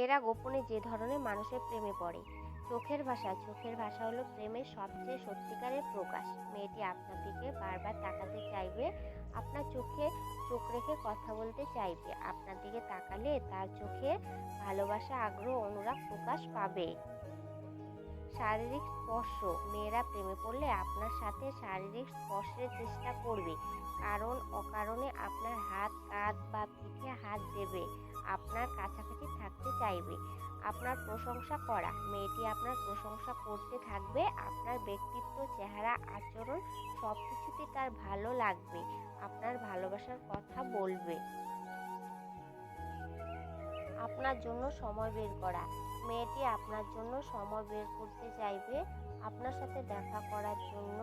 মেয়েরা গোপনে যে ধরনের মানুষের প্রেমে পড়ে। চোখের ভাষা হলো প্রেমের সবচেয়ে সত্যিকারের প্রকাশ। মেয়েটি আপনার দিকে বারবার তাকাতে চাইবে, আপনার চোখে চোখ রেখে কথা বলতে চাইবে। আপনার দিকে তাকালে তার চোখে ভালোবাসা, আগ্রহ, অনুরাগ প্রকাশ পাবে। শারীরিক স্পর্শ, মেয়েরা প্রেমে পড়লে আপনার সাথে শারীরিক স্পর্শের চেষ্টা করবে। কারণ অকারণে আপনার হাত, কাঁধ বা পিঠে হাত দেবে, আপনার কাছাকাছি থাকতে চাইবে। আপনার প্রশংসা করা, মেয়েটি আপনার প্রশংসা করতে থাকবে। আপনার ব্যক্তিত্ব, চেহারা, আচরণ সব কিছুতে তার ভালো লাগবে, আপনার ভালোবাসার কথা বলবে। আপনার জন্য সময় বের করা, মেয়েটি আপনার জন্য সময় বের করতে চাইবে, আপনার সাথে দেখা করার জন্য,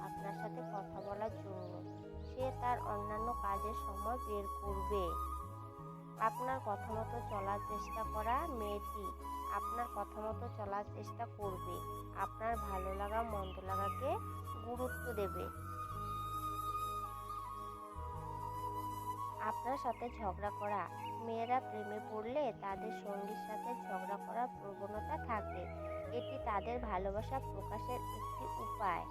আপনার সাথে কথা বলার জন্য। সে তার অন্যান্য কাজের সময় বের করবে। আপনার কথা মতো চলার চেষ্টা করা, মেয়েটি আপনার কথা মতো চলার চেষ্টা করবে, আপনার ভালো লাগা মন্দ লাগাকে গুরুত্ব দেবে। আপনার সাথে ঝগড়া করা, মেয়েরা প্রেমে পড়লে তাদের সঙ্গীর সাথে ঝগড়া করার প্রবণতা থাকে। এটি তাদের ভালোবাসা প্রকাশের একটি উপায়।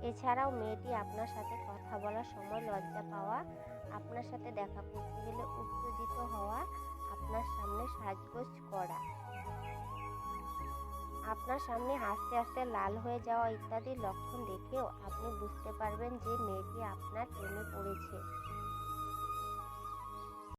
এছাড়াও মেয়েটি আপনার সাথে কথা বলার সময় লজ্জা পাওয়া, আপনার সাথে দেখা করতে গেলে উত্তেজিত হওয়া, আপনার সামনে সাজগোজ করা, আপনার সামনে হাসতে হাসতে লাল হয়ে যাওয়া ইত্যাদি লক্ষণ দেখেও আপনি বুঝতে পারবেন যে মেয়েটি আপনার প্রেমে পড়েছে।